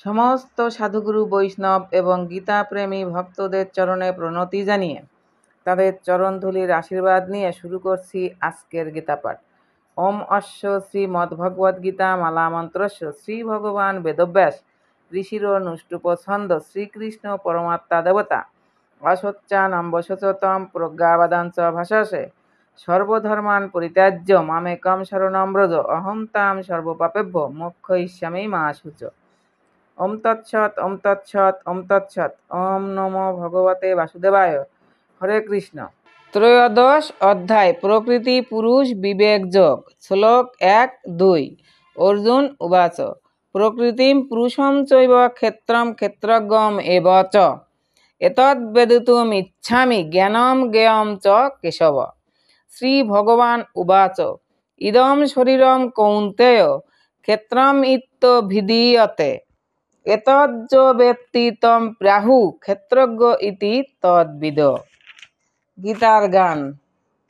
সমস্ত সাধুগুরু বৈষ্ণব এবং গীতাপ্রেমী ভক্তদের চরণে প্রণতি জানিয়ে তাদের চরণধুলির আশীর্বাদ নিয়ে শুরু করছি আজকের গীতাপাঠ। ওম অশ্ব শ্রীমদ্ভগবদ্গীতা মালা মন্ত্রস্য শ্রী ভগবান বেদব্যাস ঋষির নুষ্টুপ ছন্দ শ্রীকৃষ্ণ পরমাত্মা দেবতা অসচ্চানম্বশতম প্রজ্ঞাবাদাঞ্চ ভাষাসে সর্বধর্মান পরিত্যাজ্য মামেকম শরণম ব্রজ অহং তাং সর্বপাপেভ্য মোক্ষয়িষ্যামি মা শুচ। ওম তৎসৎ ওম তৎসৎ ওম তৎসৎ। ওম নমো ভগবতে বাসুদেবায়। হরে কৃষ্ণ। ত্রয়োদশ অধ্যায় প্রকৃতি পুরুষ বিবেক যোগ। শ্লোক 1-2। অর্জুন উবাচ প্রকৃতিম পুরুষম চৈব ক্ষেত্রম ক্ষেত্রজ্ঞম এব চ এতদ্বেদিতুম ইচ্ছামি জ্ঞানম জ্ঞেয়ম চ কেশব। শ্রী ভগবান উবাচ ইদম শরীরম কৌন্তেয় ক্ষেত্রম ইত্যভিধীয়তে এতজ্জ বেত্তি তম প্রাহু ক্ষেত্রজ্ঞ ইতি তদ্বিদ। গীতার গান।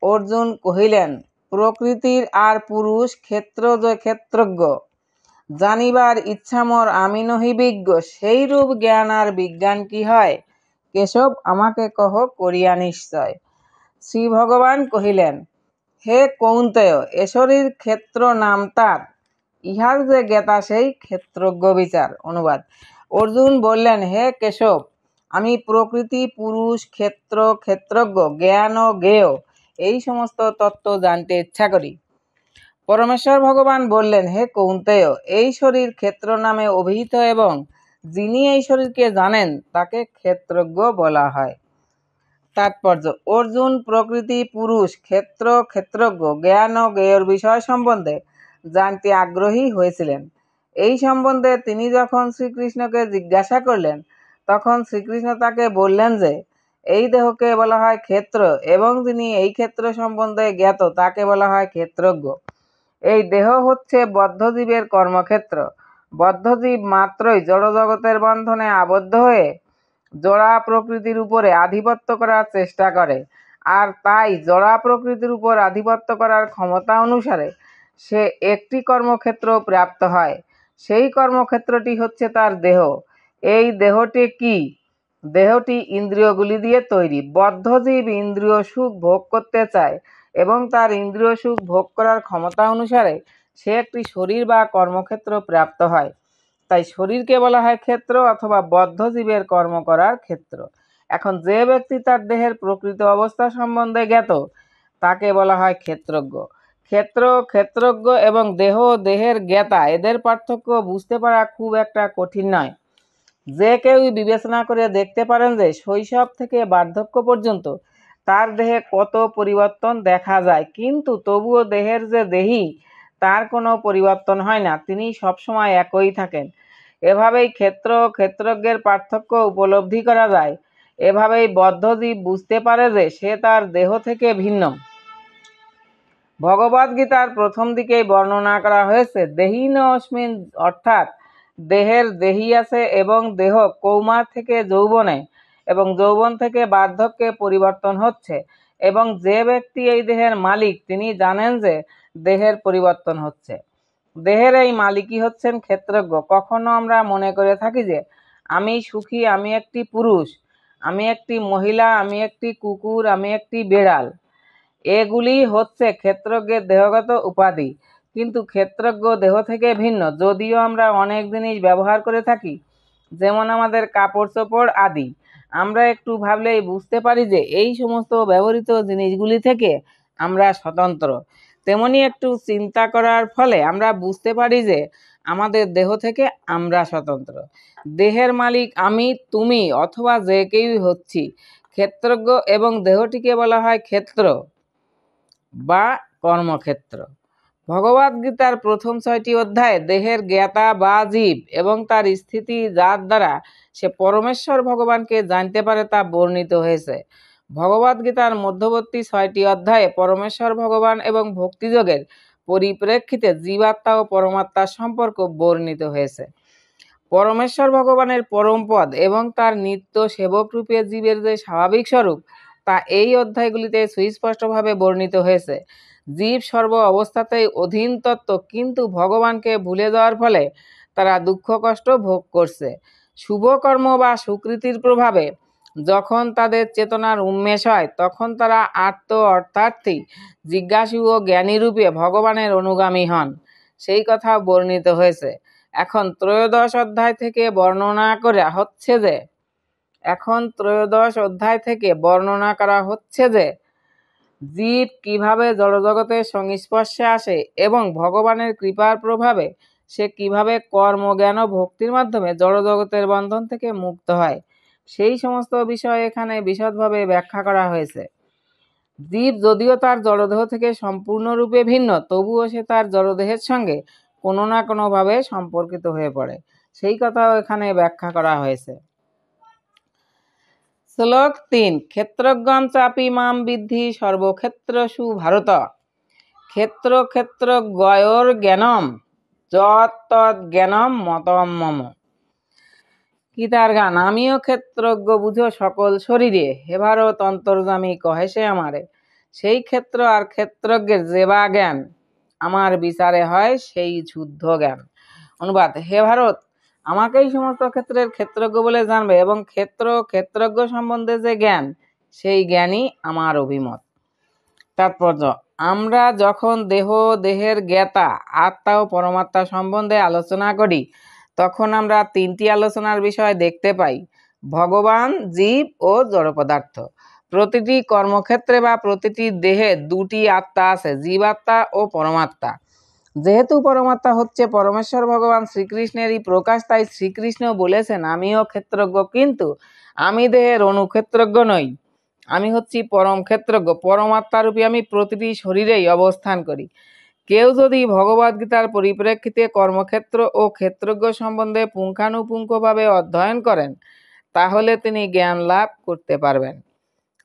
অর্জুন কহিলেন, প্রকৃতির আর পুরুষ ক্ষেত্রজ ক্ষেত্রজ্ঞ জানিবার ইচ্ছা মোর আমি নহি বিজ্ঞ, সেইরূপ জ্ঞান আর বিজ্ঞান কি হয়? কেশব, আমাকে কহ করিয়া নিশ্চয়। শ্রী ভগবান কহিলেন, হে কৌন্তেয়, এ শরীর ক্ষেত্র নাম তার, ইহার যে জ্ঞাতা সেই ক্ষেত্রজ্ঞ বিচার। অনুবাদ। অর্জুন বললেন, হে কেশব, আমি প্রকৃতি পুরুষ ক্ষেত্র ক্ষেত্রজ্ঞ জ্ঞান ও জ্ঞেয় এই সমস্ত তত্ত্ব জানতে ইচ্ছা করি। পরমেশ্বর ভগবান বললেন, হে কৌন্তেয়, এই শরীর ক্ষেত্র নামে অভিহিত এবং যিনি এই শরীরকে জানেন তাকে ক্ষেত্রজ্ঞ বলা হয়। তাৎপর্য: অর্জুন প্রকৃতি পুরুষ ক্ষেত্র ক্ষেত্রজ্ঞ জ্ঞান ও জ্ঞেয়র বিষয় সম্বন্ধে জানতে আগ্রহী হয়েছিলেন। এই সম্বন্ধে তিনি যখন শ্রীকৃষ্ণকে জিজ্ঞাসা করলেন, তখন শ্রীকৃষ্ণ তাকে বললেন যে এই দেহকে বলা হয় ক্ষেত্র এবং যিনি এই ক্ষেত্র সম্বন্ধে জ্ঞাত তাকে বলা হয় ক্ষেত্রজ্ঞ। এই দেহ হচ্ছে বদ্ধজীবের কর্মক্ষেত্র। বদ্ধজীব মাত্রই জড়জগতের বন্ধনে আবদ্ধ হয়ে জড়া প্রকৃতির উপরে আধিপত্য করার চেষ্টা করে, আর তাই জড়া প্রকৃতির উপর আধিপত্য করার ক্ষমতা অনুসারে সে একটি কর্মক্ষেত্র প্রাপ্ত হয়। সেই কর্মক্ষেত্রটি হচ্ছে তার দেহ। এই দেহটি কি? দেহটি ইন্দ্রিয়গুলি দিয়ে তৈরি। বদ্ধজীব ইন্দ্রিয় সুখ ভোগ করতে চায় এবং তার ইন্দ্রিয় সুখ ভোগ করার ক্ষমতা অনুসারে সে একটি শরীর বা কর্মক্ষেত্র প্রাপ্ত হয়। তাই শরীরকে বলা হয় ক্ষেত্র অথবা বদ্ধজীবের কর্ম করার ক্ষেত্র। এখন যে ব্যক্তি তার দেহের প্রকৃত অবস্থা সম্বন্ধে জ্ঞাত তাকে বলা হয় ক্ষেত্রজ্ঞ। ক্ষেত্র, ক্ষেত্রজ্ঞ এবং দেহ, দেহের জ্ঞাতা এদের পার্থক্য বুঝতে পারা খুব একটা কঠিন নয়। যে কেউই বিবেচনা করে দেখতে পারেন যে শৈশব থেকে বার্ধক্য পর্যন্ত তার দেহে কত পরিবর্তন দেখা যায়, কিন্তু তবুও দেহের যে দেহী তার কোনো পরিবর্তন হয় না, তিনি সবসময় একই থাকেন। এভাবেই ক্ষেত্র ক্ষেত্রজ্ঞের পার্থক্য উপলব্ধি করা যায়। এভাবেই বদ্ধজীব বুঝতে পারে যে সে তার দেহ থেকে ভিন্ন। ভগবদ্গীতার প্রথম দিকেই বর্ণনা করা হয়েছে দেহিন অস্মিন, অর্থাৎ দেহের দেহী আছে এবং দেহ কৌমার থেকে যৌবনে এবং যৌবন থেকে বার্ধক্যে পরিবর্তন হচ্ছে, এবং যে ব্যক্তি এই দেহের মালিক তিনি জানেন যে দেহের পরিবর্তন হচ্ছে। দেহের এই মালিকই হচ্ছেন ক্ষেত্রজ্ঞ। কখনো আমরা মনে করে থাকি যে আমি সুখী, আমি একটি পুরুষ, আমি একটি মহিলা, আমি একটি কুকুর, আমি একটি বেড়াল। এগুলি হচ্ছে ক্ষেত্রজ্ঞের দেহগত উপাধি, কিন্তু ক্ষেত্রজ্ঞ দেহ থেকে ভিন্ন। যদিও আমরা অনেক জিনিস ব্যবহার করে থাকি, যেমন আমাদের কাপড় চোপড় আদি, আমরা একটু ভাবলেই বুঝতে পারি যে এই সমস্ত ব্যবহৃত জিনিসগুলি থেকে আমরা স্বতন্ত্র। তেমনি একটু চিন্তা করার ফলে আমরা বুঝতে পারি যে আমাদের দেহ থেকে আমরা স্বতন্ত্র। দেহের মালিক আমি, তুমি অথবা যে কেউই হচ্ছি ক্ষেত্রজ্ঞ, এবং দেহটিকে বলা হয় ক্ষেত্র বা কর্মক্ষেত্র। ভগবদ্গীতার প্রথম 6টি অধ্যায়ে দেহের জ্ঞাতা বা জীব এবং তার স্থিতি যার দ্বারা সে পরমেশ্বর ভগবানকে জানতে পারে তা বর্ণিত হয়েছে। ভগবদ্গীতার মধ্যবর্তী 6টি অধ্যায়ে পরমেশ্বর ভগবান এবং ভক্তিযোগের পরিপ্রেক্ষিতে জীবাত্মা ও পরমাত্মার সম্পর্ক বর্ণিত হয়েছে। পরমেশ্বর ভগবানের পরমপদ এবং তার নিত্য সেবক রূপে জীবের যে স্বাভাবিক স্বরূপ তা এই অধ্যায়গুলিতে সুস্পষ্টভাবে বর্ণিত হয়েছে। জীব সর্ব অবস্থাতেই অধীন তত্ত্ব, কিন্তু ভগবানকে ভুলে যাওয়ার ফলে তারা দুঃখ কষ্ট ভোগ করছে। শুভকর্ম বা সুকৃতির প্রভাবে যখন তাদের চেতনার উন্মেষ হয় তখন তারা আর্ত অর্থার্থী, জিজ্ঞাসু ও জ্ঞানী রূপে ভগবানের অনুগামী হন। সেই কথা বর্ণিত হয়েছে। এখন ত্রয়োদশ অধ্যায় থেকে বর্ণনা করা হচ্ছে যে জীব কিভাবে জড়জগতের সংস্পর্শে আসে এবং ভগবানের কৃপার প্রভাবে সে কিভাবে কর্ম, জ্ঞান ও ভক্তির মাধ্যমে জড়জগতের বন্ধন থেকে মুক্ত হয়, সেই সমস্ত বিষয় এখানে বিশদভাবে ব্যাখ্যা করা হয়েছে। জীব যদিও তার জড়দেহ থেকে সম্পূর্ণরূপে ভিন্ন, তবুও সে তার জড়দেহের সঙ্গে কোনো না কোনোভাবে সম্পর্কিত হয়ে পড়ে, সেই কথাও এখানে ব্যাখ্যা করা হয়েছে। শ্লোক ৩। ক্ষেত্রজ্ঞং চাপি মাম বিদ্ধি সর্বক্ষেত্রসু ভারত, ক্ষেত্রজ্ঞয়োর জ্ঞানম যৎতজ্ঞানম মতম মম। গীতার গান। আমিও ক্ষেত্রজ্ঞ বুঝো সকল শরীরে, হে ভারত অন্তর্যামী কহে সে আমারে। সেই ক্ষেত্র আর ক্ষেত্রজ্ঞের যেবা জ্ঞান, আমার বিচারে হয় সেই শুদ্ধ জ্ঞান। অনুবাদ। হে ভারত, আমাকেই সমস্ত ক্ষেত্রের ক্ষেত্রজ্ঞ বলে জানবে এবং ক্ষেত্রজ্ঞ সম্বন্ধে যে জ্ঞান, সেই জ্ঞানই আমার অভিমত। তাৎপর্য। আমরা যখন দেহের জ্ঞাতা, আত্মা ও পরমাত্মা সম্বন্ধে আলোচনা করি তখন আমরা তিনটি আলোচনার বিষয় দেখতে পাই: ভগবান, জীব ও জড় পদার্থ। প্রতিটি কর্মক্ষেত্রে বা প্রতিটি দেহে দুটি আত্মা আছে, জীবাত্মা ও পরমাত্মা। যেহেতু পরমাত্মা হচ্ছে পরমেশ্বর ভগবান শ্রীকৃষ্ণেরই প্রকাশ, তাই শ্রীকৃষ্ণ বলেছেন আমিও ক্ষেত্রজ্ঞ, কিন্তু আমি দেহের অনুক্ষেত্রজ্ঞ নই, আমি হচ্ছি পরম ক্ষেত্রজ্ঞ। পরমাত্মারূপী আমি প্রতিটি শরীরেই অবস্থান করি। কেউ যদি ভগবদ্গীতার পরিপ্রেক্ষিতে কর্মক্ষেত্র ও ক্ষেত্রজ্ঞ সম্বন্ধে পুঙ্খানুপুঙ্খভাবে অধ্যয়ন করেন তাহলে তিনি জ্ঞান লাভ করতে পারবেন।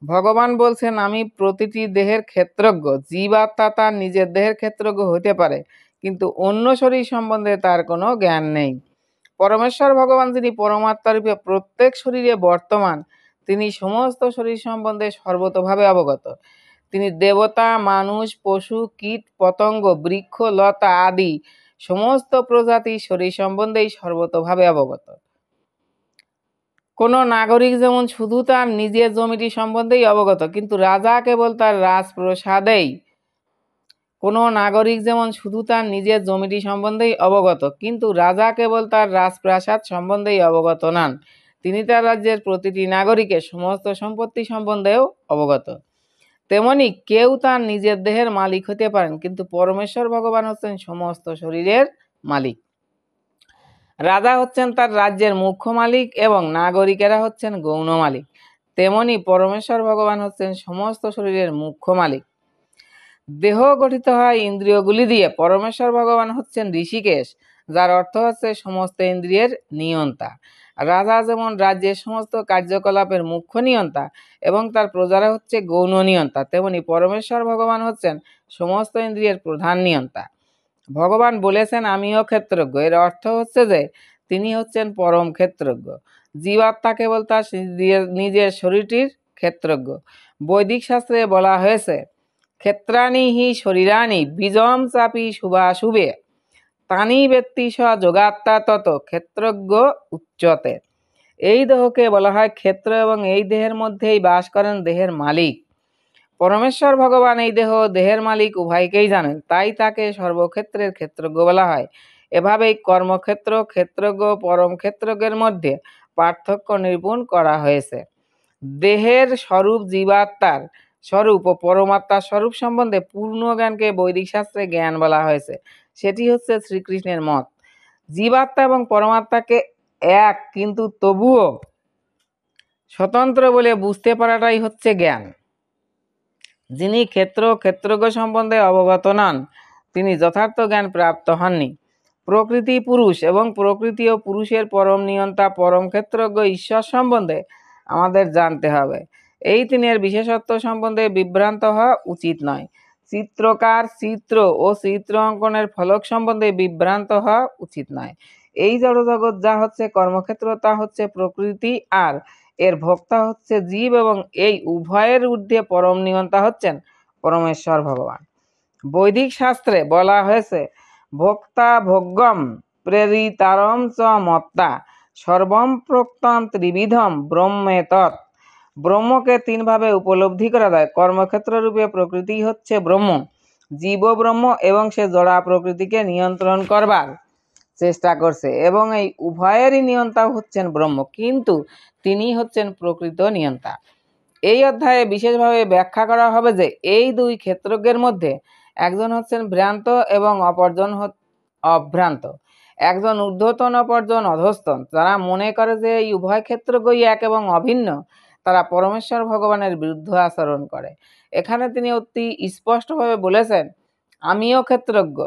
ভগবান বলছেন আমি প্রতিটি দেহের ক্ষেত্রজ্ঞ। জীবাত্মা তার নিজের দেহের ক্ষেত্রজ্ঞ হতে পারে, কিন্তু অন্য শরীর সম্বন্ধে তার কোনো জ্ঞান নেই। পরমেশ্বর ভগবান যিনি পরমাত্মারূপে প্রত্যেক শরীরে বর্তমান, তিনি সমস্ত শরীর সম্বন্ধে সর্বতোভাবে অবগত। তিনি দেবতা, মানুষ, পশু, কীট, পতঙ্গ, বৃক্ষ, লতা আদি সমস্ত প্রজাতি শরীর সম্বন্ধেই সর্বতোভাবে অবগত। কোনো নাগরিক যেমন শুধু তার নিজের জমিটি সম্বন্ধেই অবগত, কিন্তু রাজা কেবল তার রাজপ্রাসাদেই রাজপ্রাসাদ সম্বন্ধেই অবগত নন। তিনি তার রাজ্যের প্রতিটি নাগরিকের সমস্ত সম্পত্তি সম্বন্ধেও অবগত। তেমনি কেউ তার নিজের দেহের মালিক হতে পারেন, কিন্তু পরমেশ্বর ভগবান হচ্ছেন সমস্ত শরীরের মালিক। রাজা হচ্ছেন তার রাজ্যের মুখ্য মালিক এবং নাগরিকেরা হচ্ছেন গৌণ মালিক। তেমনি পরমেশ্বর ভগবান হচ্ছেন সমস্ত শরীরের মুখ্য মালিক। দেহ গঠিত হয় ইন্দ্রিয়গুলি দিয়ে। পরমেশ্বর ভগবান হচ্ছেন ঋষিকেশ, যার অর্থ হচ্ছে সমস্ত ইন্দ্রিয়ের নিয়ন্তা। রাজা যেমন রাজ্যের সমস্ত কার্যকলাপের মুখ্য নিয়ন্তা এবং তার প্রজারা হচ্ছে গৌণ নিয়ন্তা, তেমনি পরমেশ্বর ভগবান হচ্ছেন সমস্ত ইন্দ্রিয়ের প্রধান নিয়ন্তা। ভগবান বলেছেন আমিও ক্ষেত্রজ্ঞ, এর অর্থ হচ্ছে যে তিনি হচ্ছেন পরম ক্ষেত্রজ্ঞ। জীবাত্মা কেবল তার নিজের শরীরটির ক্ষেত্রজ্ঞ। বৈদিক শাস্ত্রে বলা হয়েছে ক্ষেত্রাণি হি শরীরাণি বীজম চাপি শুভাশুভে তানি ব্যক্তি স যোগাত্মা তত ক্ষেত্রজ্ঞ উচ্চতে। এই দেহকে বলা হয় ক্ষেত্র এবং এই দেহের মধ্যেই বাস করেন দেহের মালিক। পরমেশ্বর ভগবান এই দেহের মালিক উভয়কেই জানেন, তাই তাকে সর্বক্ষেত্রের ক্ষেত্রজ্ঞ বলা হয়। এভাবেই কর্মক্ষেত্র, ক্ষেত্রজ্ঞ, পরম ক্ষেত্রজ্ঞের মধ্যে পার্থক্য নিরূপণ করা হয়েছে। দেহের স্বরূপ, জীবাত্মার স্বরূপ ও পরমাত্মার স্বরূপ সম্বন্ধে পূর্ণ জ্ঞানকে বৈদিক শাস্ত্রে জ্ঞান বলা হয়েছে। সেটি হচ্ছে শ্রীকৃষ্ণের মত। জীবাত্মা এবং পরমাত্মাকে এক কিন্তু তবুও স্বতন্ত্র বলে বুঝতে পারাটাই হচ্ছে জ্ঞান। যিনি ক্ষেত্রজ্ঞ সম্বন্ধে অবগত নন তিনি যথার্থ জ্ঞান প্রাপ্ত হননি। প্রকৃতি পুরুষ এবং প্রকৃতি ও পুরুষের পরম নিয়ন্তা পরম ক্ষেত্রজ্ঞ ঈশ্বর সম্বন্ধে আমাদের জানতে হবে। এই তিনের বিশেষত্ব সম্বন্ধে বিভ্রান্ত হওয়া উচিত নয়। চিত্রকার চিত্র ও চিত্র অঙ্কনের ফলক সম্বন্ধে বিভ্রান্ত হওয়া উচিত নয়। এই জড়জগৎ যা হচ্ছে কর্মক্ষেত্র তা হচ্ছে প্রকৃতি, আর এর ভোক্তা হচ্ছে জীব, এবং এই উভয়ের ঊর্ধ্বে পরম নিয়ন্তা হচ্ছেন পরমেশ্বর ভগবান। বৈদিক শাস্ত্রে বলা হয়েছে ভোক্তা ভোগ্যম প্রেরিতারম চ মত্তা সর্বম প্রোক্তম ত্রিবিধম ব্রহ্মেতৎ। ব্রহ্মকে তিনভাবে উপলব্ধি করা যায়। কর্মক্ষেত্র রূপে প্রকৃতি হচ্ছে ব্রহ্ম, জীব ব্রহ্ম, এবং সে জড়া প্রকৃতিকে নিয়ন্ত্রণ করবার চেষ্টা করছে, এবং এই উভয়েরই নিয়ন্তা হচ্ছেন ব্রহ্ম, কিন্তু তিনি হচ্ছেন প্রকৃত নিয়ন্তা। এই অধ্যায়ে বিশেষভাবে ব্যাখ্যা করা হবে যে এই দুই ক্ষেত্রজ্ঞের মধ্যে একজন হচ্ছেন ভ্রান্ত এবং অপরজন অভ্রান্ত, একজন ঊর্ধ্বতন অপরজন অধস্তন। যারা মনে করে যে এই উভয় ক্ষেত্রজ্ঞই এক এবং অভিন্ন, তারা পরমেশ্বর ভগবানের বিরুদ্ধ আচরণ করে। এখানে তিনি অতি স্পষ্টভাবে বলেছেন, আমিও ক্ষেত্রজ্ঞ।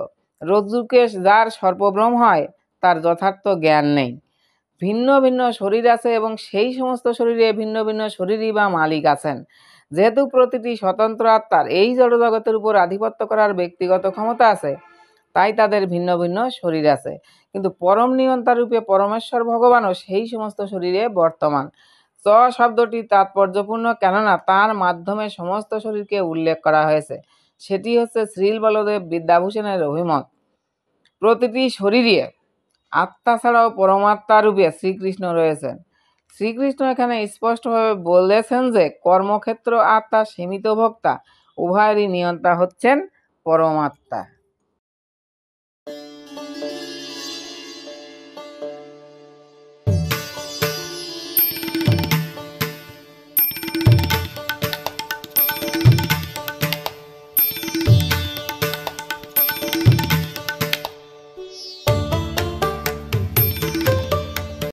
রজ্জুকে যার সর্পভ্রম হয় তার যথার্থ জ্ঞান নেই। ভিন্ন ভিন্ন শরীর আছে এবং সেই সমস্ত শরীরে ভিন্ন ভিন্ন শরীরই বা মালিক আছেন। যেহেতু প্রতিটি স্বতন্ত্র আত্মার এই জড়জগতের উপর আধিপত্য করার ব্যক্তিগত ক্ষমতা আছে, তাই তাদের ভিন্ন ভিন্ন শরীর আছে। কিন্তু পরম নিয়ন্তা রূপে পরমেশ্বর ভগবানও সেই সমস্ত শরীরে বর্তমান। চ শব্দটি তাৎপর্যপূর্ণ, কেননা তার মাধ্যমে সমস্ত শরীরকে উল্লেখ করা হয়েছে। সেটি হচ্ছে শ্রীল বলদেব বিদ্যাভূষণের অভিমত। প্রতিটি শরীরে আত্মা ছাড়াও পরমাত্মা রূপে শ্রীকৃষ্ণ রয়েছেন। শ্রীকৃষ্ণ এখানে স্পষ্টভাবে বলেছেন যে কর্মক্ষেত্র আত্মা, সীমিত ভোক্তা, উভয়েরই নিয়ন্তা হচ্ছেন পরমাত্মা।